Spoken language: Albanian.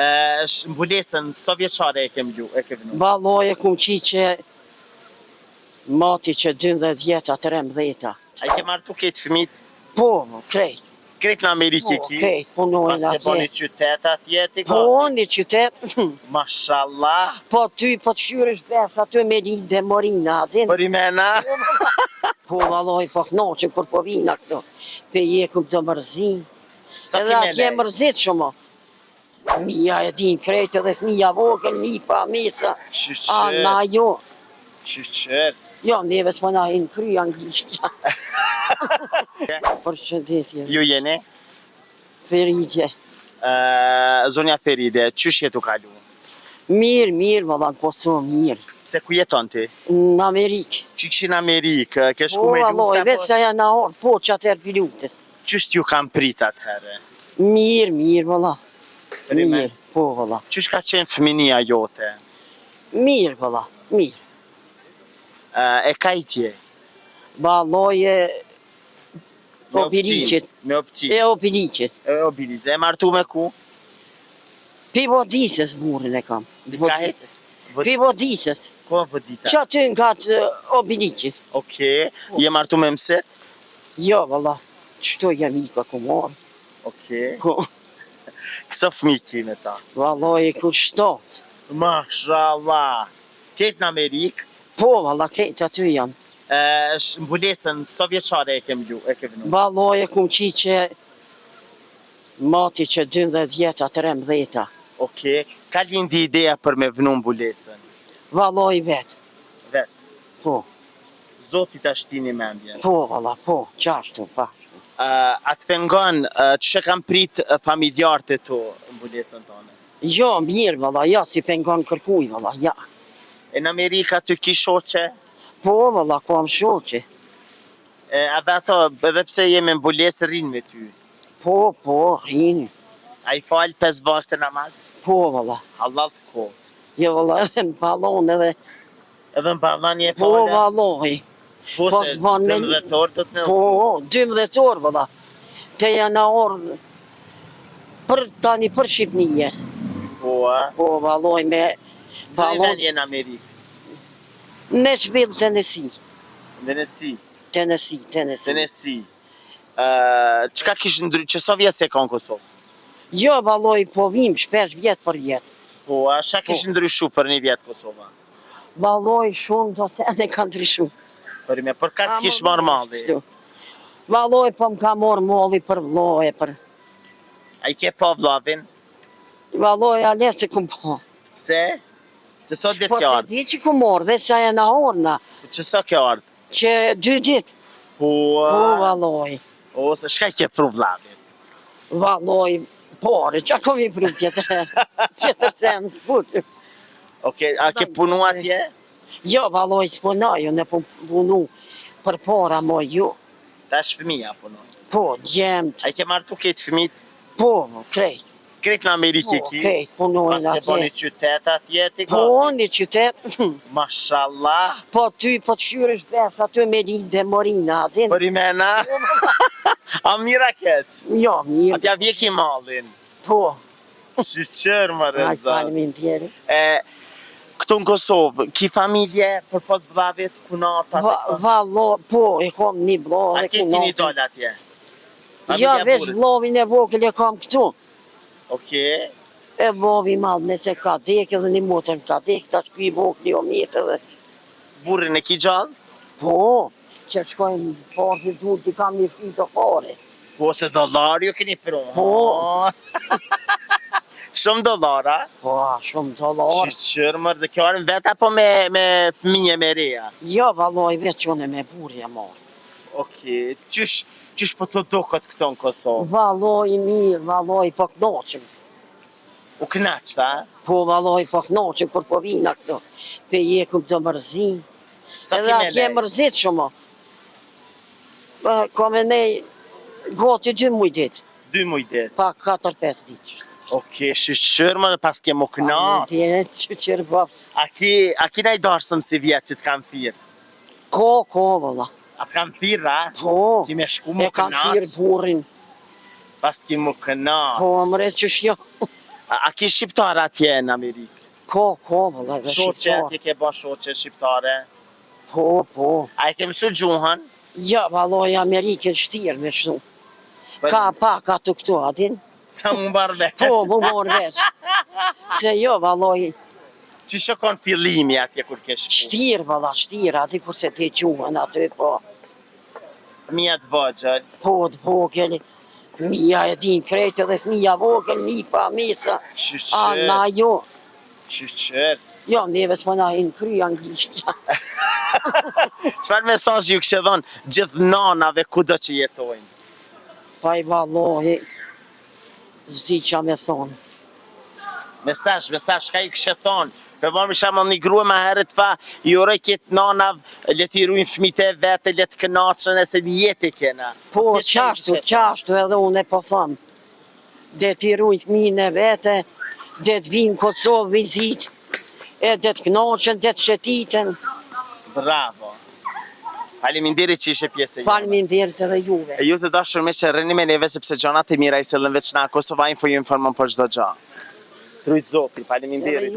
Mbulesën, sa vjeçare e ke vënë? Valloj e kum qi që mati që 12 vjeta, 13. A i ke martu këtë fëmit? Po, krejt. Kretë në Amerikë Po, ki? krejt, punojnë Pas ke atje. po një qytet atje ti ka? Po, një qytet. Mashallah. Po, ty po të shkyresh vesh aty me linde morina, adin. Për i mena? Po, valloj, po knoqe kur po vina këto. Pe jekum të mërzi. Sa Edhe ki me atje lej? mërzit shumë. Mija e din krejt edhe fmija vogël, nipa, mesa. Ana jo. Shqyqër. Jo, neve s'po na hin kry anglisht. Për shëndetje. Ju jeni? Feridje. Zonja Feride, qysh jetu kalu? Mirë, valla, po so mirë. Pse ku jeton ti? Në Amerikë. Që kishin Amerikë, ke shku Po, me valloj, lufta? veç sa janë na orë, po që atër për luftës. Qysh t'ju kam prit atëherë? Mirë, valla. Rime. Mirë, po, valla. Qysh ka qenë fëminia jote? Mirë, valla, mirë. E ka i tje? Valloj e Obiliqit. Me opqin. E Obiliqit. E Obiliqit. E martu me ku? Pi Vodisës burin e kam. Pi Vodisës. Ko Vodita? Që aty nga të Obiliqit. Okej. Je martu me mësit? Jo, valla. Qëto jam i ka kumor. Okej. Ko, Kësa fëmi ki me ta? valloj e kur shtot. Mashallah. Ketë në Amerikë, Po, valla, kejtë aty janë. mbulesën, sa vjeçare e ke vënë? Valloj e kum qi që mati që 12 vjeta, 13. Okej. Ka lindi ideja për me vënu mbulesën? Valloj vetë. Vetë. Po, Zoti ta shtini mendjen. po, valla, po, qashtu, pa. Atë pengon, që kam prit familjarët e tu mbulesën tonë? Jo, mirë, valla, ja, si pengon kërkuj, valla, ja. E në Amerika ty ki shoqe? Po, valla, kam shoqe. Edhe ato, edhe pse jemi mbulesë rinë me ty. Po, rinë. A i falë 5 vakte namaz? Po, valla. Halal të kohë. Jo, valla, edhe në balon edhe. Edhe në balan je Po, falë? valloj. Po, po se s'ban me- 12 orë të të me... Po, 12 orë, valla. Te janë orë për tani për Shqipnijes. Po, a? Po, valloj me Cëri balon. ven je në Amerikë? Nashville, Tennessee. Tennessee. Tennessee. Qka kishë ndry... që sa vjetë se ka në Kosovë? Jo, valloj, po vim shpesh vjet për vjet. Po, a qa kishë ndryshu për një vjetë Kosova? Valloj, shumë do se edhe kanë ndryshu. Për me, për ka kishë marrë malli? Valloj, po më ka morë molli për vloje, për... A i ke pa vlavin? Valloj, a le se kum po. Pse? Që sa dit Po ke se ardhë? di që ku morë, dhe sa e na orna, Që sa ke ardhë? që 2 dit. Po, Po, valloj. ose shka i ke pru vlavin? Valloj, pore, që kom i pru tjetër, tjetër sen, putë. Okej, a ke punu atje? Jo, valloj, s'punoj, ne punu për pora mo ju. Ta është fëmija punoj. Po, gjemt, A i ke martu këtë fëmit? po, krejt. Kretë në Amerikë Po, ki? krejt, punojnë Pas ke po një atje. qytet atje ti ka? Po, një qytet, Mashallah. po ty po të shkyresh vesh aty me linde morina, adin. Për i mena? A mira keq? Jo, mirë, Atja vjeki mallin. po. Shqyqër më Aj, rëzat. falimin tjeri. Këtu në Kosovë, ki familje për pos vllavit, kunata? Valloj, po, e kom një vlo A dhe ke kini kunotin. dollë atje? Ja, Familja veç burrit. vlovin e vogël e kam këtu. Okej. E vlovi madh nëse ka dek edhe një motër ka dek, ta shkuj vogël o mjetë edhe. Burrin e ki gjallë? Po, që shkojnë parë të ti kam një fri të fare. Po se dollar ju keni pru. Po. Shumë dollara. Po, shumë dollar. Shqyqër më dhe kjo arën vetë apo me fëmije me reja? Jo, valloj, veç une me burja marë. Okej. Qysh po të duket këto në Kosovë? Valloj, mirë, valloj, po knoqëm. U knaq, ta? Po, valloj, po knoqëm, kur po vina këto. Pe jekum të mërzi. Sa Edhe kime atje lej? mërzit shumë. Kome nej, goti 2 muj dit, 2 muj dit. pa 4-5 dit. Okej, shqyqër më pas ke më knaq. Tjene që qërë po. A ki na i darsëm si vjetë që t'kam thirë? Ko, valla. A t'kam thirë, a? Po, Ki me shku e më kam thirë knaq? burin. Pas ki më knaq. Po, mëre që shjo. A ki shqiptar atje në Amerikë? Ko, valla, dhe Shoqe, shqiptar. atje ke ba shoqe shqiptare? Po. A e ke mësu gjuhën? Ja, valloj, Amerikën shtirë me shtu. Ka pak atë këtu, atin? Sa më mbarë veç? Po, mu morë veç. Se jo, valloj, Që shokon fillimi atje kur ke shku? shtirë, valla, shtirë, ati kur se te quhen aty, po. Mija të vogël. Po, të vogël, mija e din krejtë dhe mija vogël, nipa, mesa. Shqyqër. Na jo, Shqyqër. jo, neve s'pona i në kry anglisht. Qëfar mesazh ju kështë dhonë gjithë nanave kudo që jetojnë? Pa i valloj, zdi qa me thonë. Mesazh, ka i kështë thonë? Për më shama një grua ma herët fa, i uroj këtë nanav, le t'i rujnë fmite vete, le t'kënaqën e se një jetë i kena. Po, qashtu edhe unë e po thonë. Dhe t'i rujnë fmine vete, dhe t'vinë Kosovë vizit, e dhe t'kënaqën, dhe t'shetitën. Bravo. Faleminderit që ishe pjesë e ju. Faleminderit edhe juve. E ju të dashur me që rrini me neve sepse gjonat e mira i sëllën veç na Kosova Info ju informon për çdo gjë. Trujt Zoti, faleminderit.